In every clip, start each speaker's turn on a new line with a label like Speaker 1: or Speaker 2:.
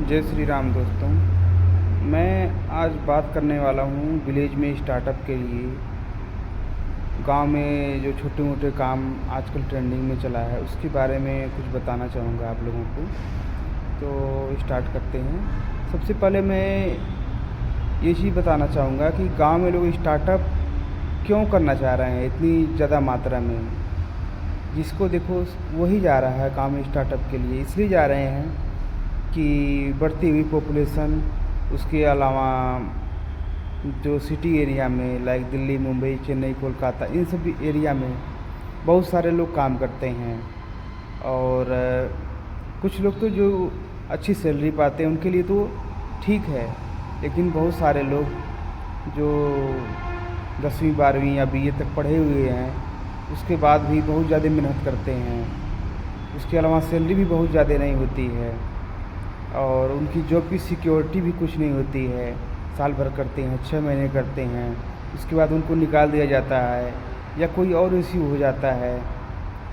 Speaker 1: जय श्री राम दोस्तों। मैं आज बात करने वाला हूँ विलेज में स्टार्टअप के लिए। गांव में जो छोटे मोटे काम आजकल ट्रेंडिंग में चला है उसके बारे में कुछ बताना चाहूँगा आप लोगों को। तो स्टार्ट करते हैं। सबसे पहले मैं ये चीज़ बताना चाहूँगा कि गांव में लोग स्टार्टअप क्यों करना चाह रहे हैं इतनी ज़्यादा मात्रा में। जिसको देखो वही जा रहा है काम स्टार्टअप के लिए, इसलिए जा रहे हैं कि बढ़ती हुई पॉपुलेशन, उसके अलावा जो सिटी एरिया में लाइक दिल्ली, मुंबई, चेन्नई, कोलकाता, इन सभी एरिया में बहुत सारे लोग काम करते हैं। और कुछ लोग तो जो अच्छी सैलरी पाते हैं उनके लिए तो ठीक है, लेकिन बहुत सारे लोग जो 10वीं 12वीं या बीए तक पढ़े हुए हैं उसके बाद भी बहुत ज़्यादा मेहनत करते हैं। उसके अलावा सैलरी भी बहुत ज़्यादा नहीं होती है और उनकी जॉब की सिक्योरिटी भी कुछ नहीं होती है। साल भर करते हैं, 6 महीने करते हैं, उसके बाद उनको निकाल दिया जाता है या कोई और इश्यू हो जाता है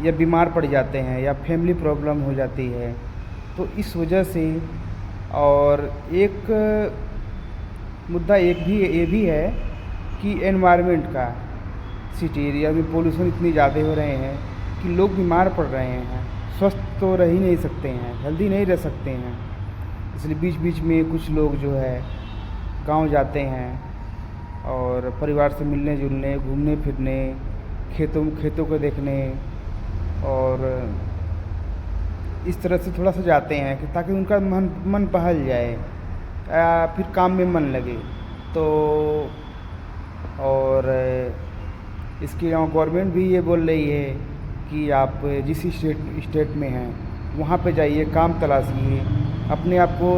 Speaker 1: या बीमार पड़ जाते हैं या फैमिली प्रॉब्लम हो जाती है। तो इस वजह से और एक मुद्दा ये भी है कि एनवायरनमेंट का, सिटी एरिया में पोल्यूशन इतनी ज़्यादा हो रहे हैं कि लोग बीमार पड़ रहे हैं, स्वस्थ तो रह ही नहीं सकते हैं, हेल्दी नहीं रह सकते हैं। इसलिए बीच बीच में कुछ लोग जो है गांव जाते हैं और परिवार से मिलने जुलने, घूमने फिरने, खेतों को देखने और इस तरह से थोड़ा सा जाते हैं कि ताकि उनका मन बहल जाए या फिर काम में मन लगे। तो और इसके अलावा गवर्नमेंट भी ये बोल रही है कि आप जिस स्टेट में हैं वहाँ पे जाइए, काम तलाशिए, अपने आप को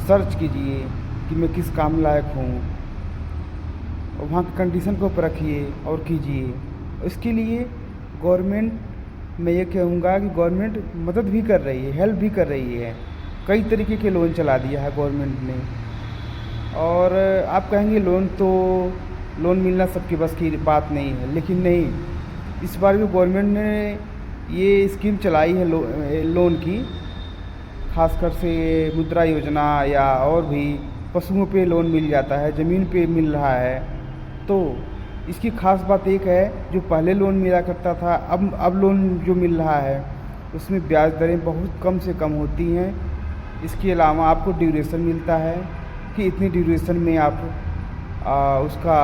Speaker 1: सर्च कीजिए कि मैं किस काम लायक हूँ और वहाँ की कंडीशन को परखिए और कीजिए। इसके लिए गवर्नमेंट, मैं ये कहूँगा कि गवर्नमेंट मदद भी कर रही है, हेल्प भी कर रही है। कई तरीके के लोन चला दिया है गवर्नमेंट ने। और आप कहेंगे लोन मिलना सबके बस की बात नहीं है, लेकिन नहीं, इस बार भी गवर्नमेंट ने ये स्कीम चलाई है लोन की, खासकर से मुद्रा योजना या और भी पशुओं पे लोन मिल जाता है, ज़मीन पे मिल रहा है। तो इसकी ख़ास बात एक है, जो पहले लोन मिला करता था अब लोन जो मिल रहा है उसमें ब्याज दरें बहुत कम से कम होती हैं। इसके अलावा आपको ड्यूरेशन मिलता है कि इतनी ड्यूरेशन में आप उसका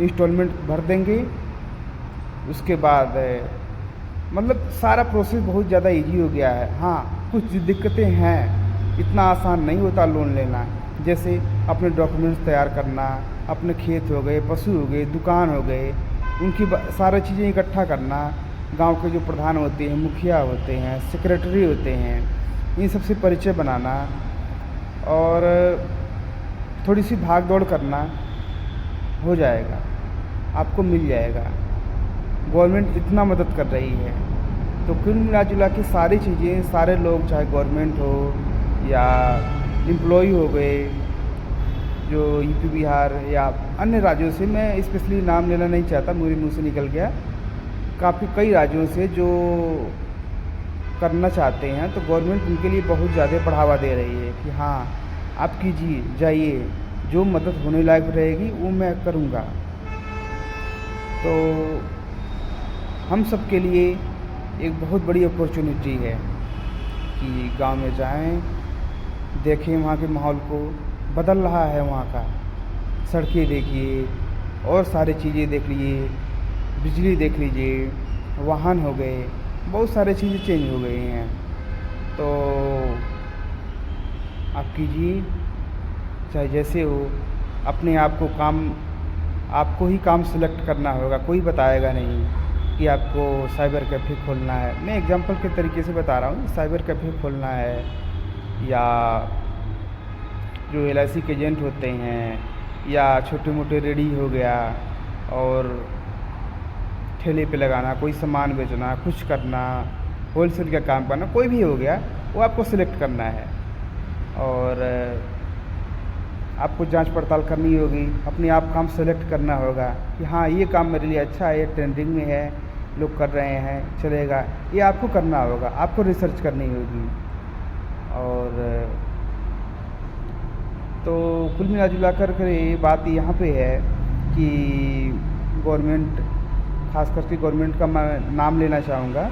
Speaker 1: इंस्टॉलमेंट भर देंगे। उसके बाद मतलब सारा प्रोसेस बहुत ज़्यादा इजी हो गया है। हाँ, कुछ दिक्कतें हैं, इतना आसान नहीं होता लोन लेना। जैसे अपने डॉक्यूमेंट्स तैयार करना, अपने खेत हो गए, पशु हो गए, दुकान हो गए, उनकी सारी चीज़ें इकट्ठा करना। गांव के जो प्रधान होते हैं, मुखिया होते हैं, सेक्रेटरी होते हैं, इन सबसे परिचय बनाना और थोड़ी सी भाग दौड़ करना, हो जाएगा, आपको मिल जाएगा। गवर्नमेंट इतना मदद कर रही है तो कुल मिला जुला के सारी चीज़ें, सारे लोग, चाहे गवर्नमेंट हो या एम्प्लॉय हो गए जो यूपी बिहार या अन्य राज्यों से, मैं स्पेशली नाम लेना नहीं चाहता, मेरे मुंह से निकल गया, कई राज्यों से जो करना चाहते हैं तो गवर्नमेंट उनके लिए बहुत ज़्यादा बढ़ावा दे रही है कि हाँ आप कीजिए, जाइए, जो मदद होने लायक रहेगी वो मैं करूँगा। तो हम सब के लिए एक बहुत बड़ी अपॉर्चुनिटी है कि गांव में जाएं, देखें वहाँ के माहौल को, बदल रहा है वहाँ का। सड़कें देखिए और सारी चीज़ें देख लीजिए, बिजली देख लीजिए, वाहन हो गए, बहुत सारी चीज़ें चेंज हो गई हैं। तो आप कीजिए, चाहे जैसे हो, अपने आप को आपको ही काम सेलेक्ट करना होगा, कोई बताएगा नहीं कि आपको साइबर कैफ़े खोलना है। मैं एग्जांपल के तरीके से बता रहा हूँ, साइबर कैफ़े खोलना है या जो LIC के एजेंट होते हैं या छोटे मोटे रेडी हो गया और ठेले पे लगाना, कोई सामान बेचना, कुछ करना, होलसेल का काम करना, कोई भी हो गया, वो आपको सिलेक्ट करना है। और आपको जांच पड़ताल करनी होगी, अपने आप काम सेलेक्ट करना होगा कि हाँ ये काम मेरे लिए अच्छा है, ये ट्रेंडिंग में है, लोग कर रहे हैं, चलेगा, ये आपको करना होगा, आपको रिसर्च करनी होगी। और तो कुल मिला जुला कर के बात यहाँ पे है कि गवर्नमेंट, ख़ास करके गवर्नमेंट का मैं नाम लेना चाहूँगा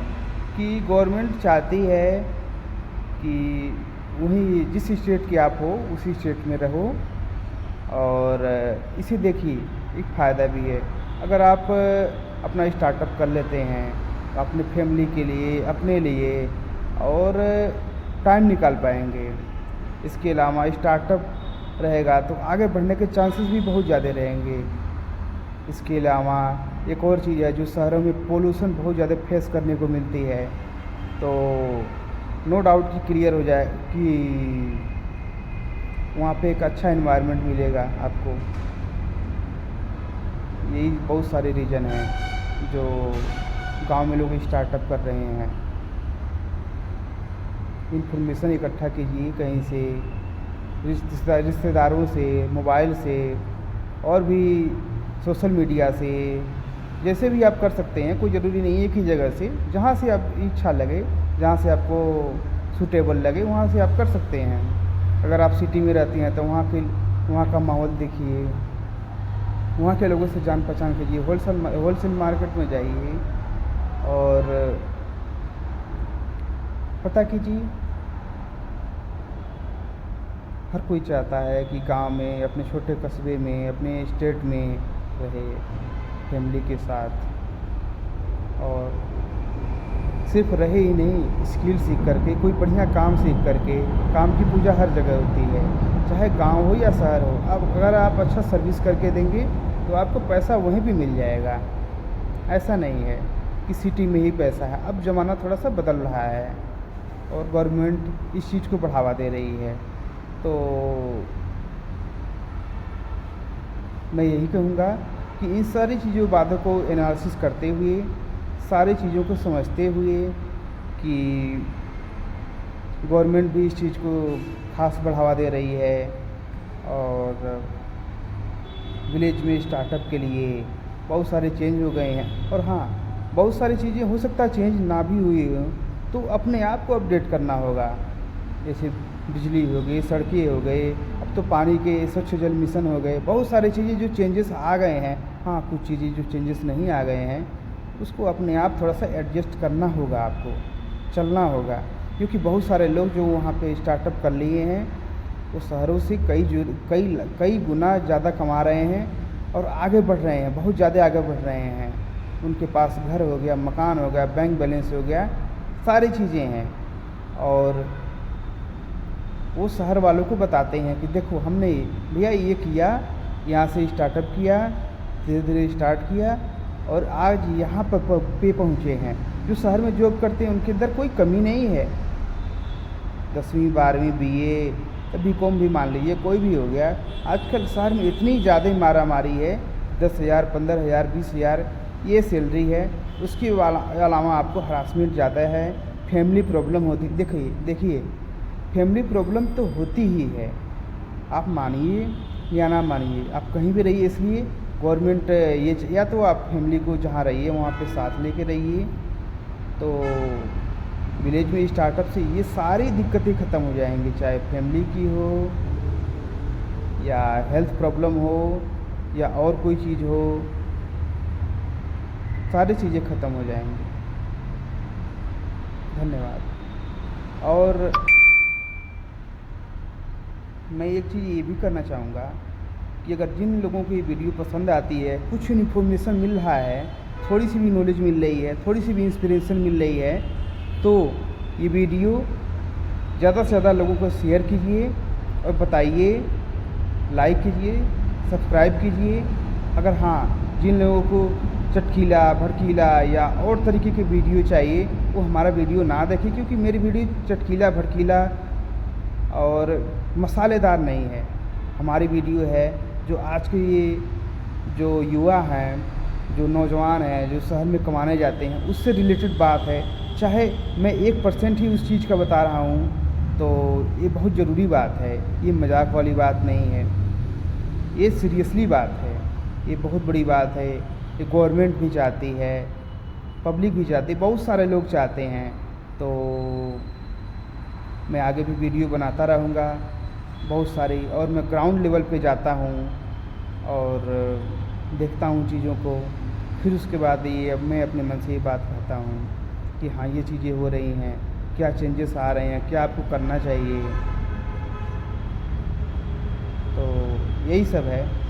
Speaker 1: कि गवर्नमेंट चाहती है कि वहीं जिस स्टेट के आप हो उसी स्टेट में रहो। और इसे देखिए, एक फ़ायदा भी है, अगर आप अपना स्टार्टअप कर लेते हैं अपने फैमिली के लिए, अपने लिए, और टाइम निकाल पाएंगे। इसके अलावा स्टार्टअप रहेगा तो आगे बढ़ने के चांसेस भी बहुत ज़्यादा रहेंगे। इसके अलावा एक और चीज़ है, जो शहरों में पोल्यूशन बहुत ज़्यादा फेस करने को मिलती है, तो नो डाउट कि क्लियर हो जाए कि वहाँ पे एक अच्छा एनवायरनमेंट मिलेगा आपको। यही बहुत सारे रीज़न हैं जो गांव में लोग स्टार्टअप कर रहे हैं। इन्फॉर्मेशन इकट्ठा कीजिए कहीं से, रिश्तेदारों से, मोबाइल से, और भी सोशल मीडिया से, जैसे भी आप कर सकते हैं। कोई ज़रूरी नहीं है एक ही जगह से, जहाँ से आप इच्छा लगे, जहाँ से आपको सूटेबल लगे, वहाँ से आप कर सकते हैं। अगर आप सिटी में रहती हैं तो वहाँ का माहौल देखिए, वहाँ के लोगों से जान पहचान कीजिए, होलसेल मार्केट में जाइए और पता कीजिए। हर कोई चाहता है कि गांव में, अपने छोटे कस्बे में, अपने स्टेट में रहे फैमिली के साथ, और सिर्फ रहे ही नहीं, स्किल सीख करके, कोई बढ़िया काम सीख करके। काम की पूजा हर जगह होती है, चाहे गांव हो या शहर हो। अब अगर आप अच्छा सर्विस करके देंगे तो आपको पैसा वहीं भी मिल जाएगा। ऐसा नहीं है कि सिटी में ही पैसा है। अब ज़माना थोड़ा सा बदल रहा है और गवर्नमेंट इस चीज़ को बढ़ावा दे रही है। तो मैं यही कहूँगा कि इन सारी चीज़ों बातों को एनालिसिस करते हुए, सारी चीज़ों को समझते हुए कि गवर्नमेंट भी इस चीज़ को ख़ास बढ़ावा दे रही है, और विलेज में स्टार्टअप के लिए बहुत सारे चेंज हो गए हैं। और हाँ, बहुत सारी चीज़ें हो सकता है चेंज ना भी हुई हो, तो अपने आप को अपडेट करना होगा। जैसे बिजली हो गई, सड़कें हो गई, अब तो पानी के स्वच्छ जल मिशन हो गए। बहुत सारी चीज़ें जो चेंजेस आ गए हैं। हाँ, कुछ चीज़ें जो चेंजेस नहीं आ गए हैं, उसको अपने आप थोड़ा सा एडजस्ट करना होगा, आपको चलना होगा। क्योंकि बहुत सारे लोग जो वहाँ पे स्टार्टअप कर लिए हैं, वो शहरों से कई गुना ज़्यादा कमा रहे हैं और आगे बढ़ रहे हैं, बहुत ज़्यादा आगे बढ़ रहे हैं। उनके पास घर हो गया, मकान हो गया, बैंक बैलेंस हो गया, सारी चीज़ें हैं। और वो शहर वालों को बताते हैं कि देखो, हमने भैया ये किया, यहाँ से स्टार्टअप किया, धीरे धीरे स्टार्ट किया और आज यहाँ पर पे पहुँचे हैं। जो शहर में जॉब करते हैं उनके अंदर कोई कमी नहीं है। 10वीं 12वीं BA, BCom भी मान लीजिए, कोई भी हो गया। आजकल शहर में इतनी ज़्यादा मारा मारी है, 10,000, 15,000, 20,000 ये सैलरी है। उसके अलावा आपको हरासमेंट ज़्यादा है, फैमिली प्रॉब्लम होती। देखिए फैमिली प्रॉब्लम तो होती ही है, आप मानिए या ना मानिए, आप कहीं भी रहिए। इसलिए गवर्नमेंट ये, या तो आप फैमिली को जहाँ रहिए वहाँ पे साथ लेके रहिए, तो विलेज में स्टार्टअप से ये सारी दिक्कतें ख़त्म हो जाएंगी। चाहे फैमिली की हो, या हेल्थ प्रॉब्लम हो, या और कोई चीज़ हो, सारी चीज़ें ख़त्म हो जाएंगी। धन्यवाद। और मैं एक चीज़ ये भी करना चाहूँगा कि अगर जिन लोगों को ये वीडियो पसंद आती है, कुछ इन्फॉर्मेशन मिल रहा है, थोड़ी सी भी नॉलेज मिल रही है, थोड़ी सी भी इंस्पिरेशन मिल रही है, तो ये वीडियो ज़्यादा से ज़्यादा लोगों को शेयर कीजिए और बताइए, लाइक कीजिए, सब्सक्राइब कीजिए। अगर हाँ, जिन लोगों को चटकीला, भड़कीला या और तरीके के वीडियो चाहिए, वो हमारा वीडियो ना देखें, क्योंकि मेरी वीडियो चटकीला, भड़कीला और मसालेदार नहीं है। हमारी वीडियो है जो आज के ये जो युवा हैं, जो नौजवान हैं, जो शहर में कमाने जाते हैं, उससे रिलेटेड बात है। चाहे मैं 1% ही उस चीज़ का बता रहा हूँ, तो ये बहुत ज़रूरी बात है। ये मजाक वाली बात नहीं है, ये सीरियसली बात है, ये बहुत बड़ी बात है। ये गवर्नमेंट भी चाहती है, पब्लिक भी चाहती है, बहुत सारे लोग चाहते हैं। तो मैं आगे भी वीडियो बनाता रहूँगा। बहुत सारी, और मैं ग्राउंड लेवल पे जाता हूँ और देखता हूँ चीज़ों को। फिर उसके बाद ये अब मैं अपने मन से ये बात कहता हूँ कि हाँ, ये चीज़ें हो रही हैं, क्या चेंजेस आ रहे हैं, क्या आपको करना चाहिए। तो यही सब है।